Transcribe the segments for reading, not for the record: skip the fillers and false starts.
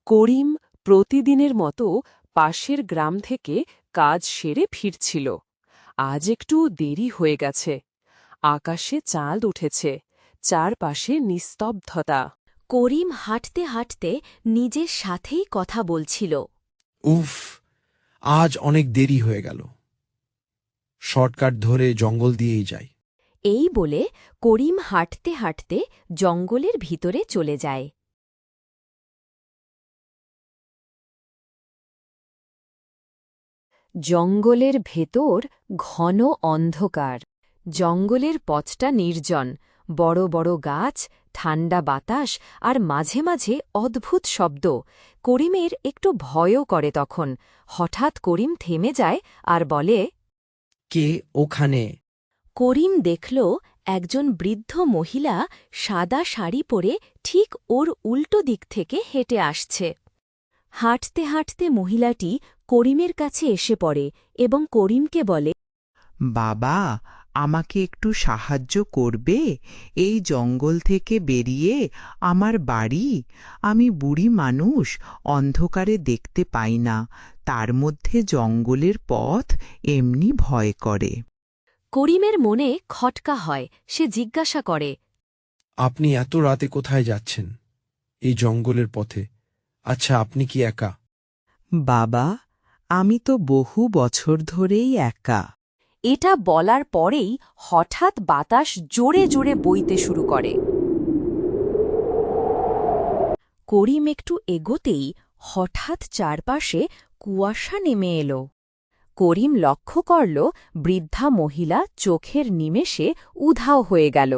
করিম প্রতিদিনের মতো পাশের গ্রাম থেকে কাজ সেরে ফিরছিল। আজ একটু দেরি হয়ে গেছে। আকাশে চাঁদ উঠেছে, চারপাশে নিস্তব্ধতা। করিম হাঁটতে হাঁটতে নিজের সাথেই কথা বলছিল। উফ, আজ অনেক দেরি হয়ে গেল। শর্টকাট ধরে জঙ্গল দিয়েই যাই। এই বলে করিম হাঁটতে হাঁটতে জঙ্গলের ভিতরে চলে যায়। জঙ্গলের ভেতর ঘন অন্ধকার। জঙ্গলের পথটা নির্জন, বড় বড় গাছ, ঠান্ডা বাতাস আর মাঝে মাঝে অদ্ভুত শব্দ। করিমের একটু ভয়ও করে তখন। হঠাৎ করিম থেমে যায় আর বলে, কে ওখানে? করিম দেখল একজন বৃদ্ধ মহিলা সাদা শাড়ি পরে ঠিক ওর উল্টো দিক থেকে হেঁটে আসছে। হাঁটতে হাঁটতে মহিলাটি করিমের কাছে এসে পড়ে এবং করিমকে বলে, বাবা, আমাকে একটু সাহায্য করবে? এই জঙ্গল থেকে বেরিয়ে আমার বাড়ি। আমি বুড়ি মানুষ, অন্ধকারে দেখতে পাই না, তার মধ্যে জঙ্গলের পথ এমনি ভয় করে। করিমের মনে খটকা হয়। সে জিজ্ঞাসা করে, আপনি এত রাতে কোথায় যাচ্ছেন? এই জঙ্গলের পথে। আচ্ছা, আপনি কি একা? বাবা, আমি তো বহু বছর ধরেই একা। এটা বলার পরেই হঠাৎ বাতাস জোরে জোরে বইতে শুরু করে। করিম একটু এগোতেই হঠাৎ চারপাশে কুয়াশা নেমে এলো। করিম লক্ষ্য করল বৃদ্ধা মহিলা চোখের নিমেষে উধাও হয়ে গেল।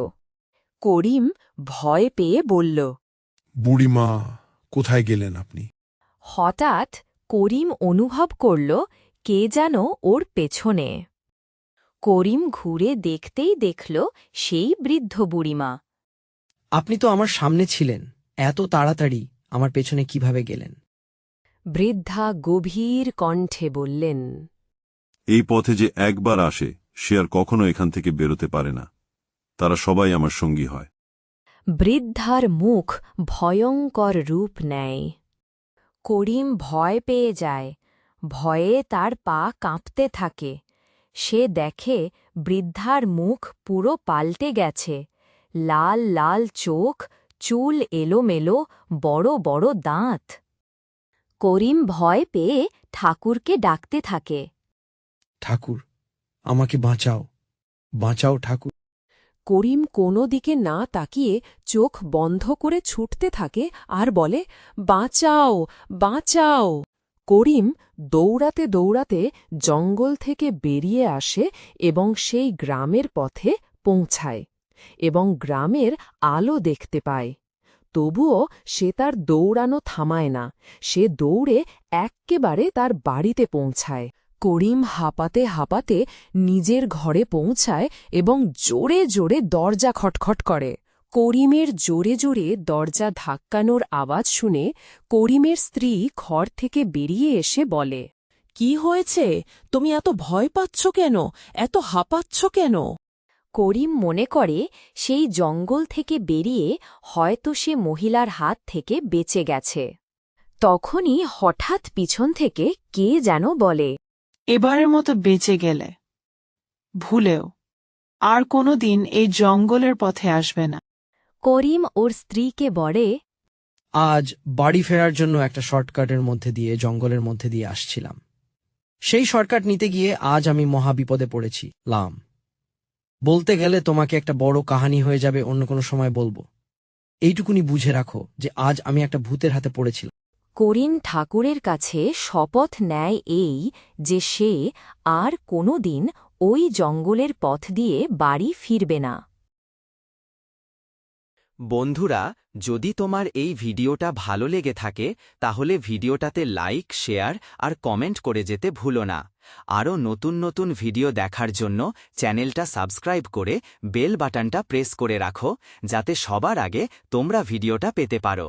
করিম ভয় পেয়ে বলল, বুড়িমা, কোথায় গেলেন আপনি? হঠাৎ করিম অনুভব করল কে যেন ওর পেছনে। করিম ঘুরে দেখতেই দেখল সেই বৃদ্ধ বুড়িমা। আপনি তো আমার সামনে ছিলেন, এত তাড়াতাড়ি আমার পেছনে কিভাবে গেলেন? বৃদ্ধা গভীর কণ্ঠে বললেন, এই পথে যে একবার আসে সে আর কখনো এখান থেকে বেরোতে পারে না। তারা সবাই আমার সঙ্গী হয়। বৃদ্ধার মুখ ভয়ঙ্কর রূপ নেয়। করিম ভয় পেয়ে যায়। ভয়ে তার পা কাঁপতে থাকে। সে দেখে বৃদ্ধার মুখ পুরো পাল্টে গেছে। লাল লাল চোখ, চুল এলোমেলো, বড় বড় দাঁত। করিম ভয় পেয়ে ঠাকুরকে ডাকতে থাকে। ঠাকুর, আমাকে বাঁচাও, বাঁচাও ঠাকুর। করিম কোনো দিকে না তাকিয়ে চোখ বন্ধ করে ছুটতে থাকে আর বলে, বাঁচাও, বাঁচাও। করিম দৌড়াতে দৌড়াতে জঙ্গল থেকে বেরিয়ে আসে এবং সেই গ্রামের পথে পৌঁছায় এবং গ্রামের আলো দেখতে পায়। তবুও সে তার দৌড়ানো থামায় না। সে দৌড়ে এক্কেবারে তার বাড়িতে পৌঁছায়। করিম হাঁপাতে হাঁপাতে নিজের ঘরে পৌঁছায় এবং জোরে জোরে দরজা খটখট করে। করিমের জোরে জোরে দরজা ধাক্কানোর আওয়াজ শুনে করিমের স্ত্রী ঘর থেকে বেরিয়ে এসে বলে, কি হয়েছে? তুমি এত ভয় পাচ্ছ কেন? এত হাঁপাচ্ছ কেন? করিম মনে করে সেই জঙ্গল থেকে বেরিয়ে হয়তো সে মহিলার হাত থেকে বেঁচে গেছে। তখনই হঠাৎ পিছন থেকে কে যেন বলে, এবারের মতো বেঁচে গেলে ভুলেও আর কোনো দিন এই জঙ্গলের পথে আসবে না। করিম ওর স্ত্রীকে বলে, আজ বাড়ি ফেরার জন্য একটা শর্টকাটের মধ্যে দিয়ে জঙ্গলের মধ্যে দিয়ে আসছিলাম। সেই শর্টকাট নিতে গিয়ে আজ আমি মহাবিপদে পড়েছি। লাম বলতে গেলে তোমাকে একটা বড় কাহিনী হয়ে যাবে, অন্য কোনো সময় বলবো। এইটুকুনি বুঝে রাখো যে আজ আমি একটা ভূতের হাতে পড়েছিলাম। করিম ঠাকুরের কাছে শপথ নেয় এই যে সে আর কোনো দিন ওই জঙ্গলের পথ দিয়ে বাড়ি ফিরবে না। বন্ধুরা, যদি তোমার এই ভিডিওটা ভালো লেগে থাকে তাহলে ভিডিওটাতে লাইক, শেয়ার আর কমেন্ট করে যেতে ভুলো না। আরও নতুন নতুন ভিডিও দেখার জন্য চ্যানেলটা সাবস্ক্রাইব করে বেল বাটনটা প্রেস করে রাখো, যাতে সবার আগে তোমরা ভিডিওটা পেতে পারো।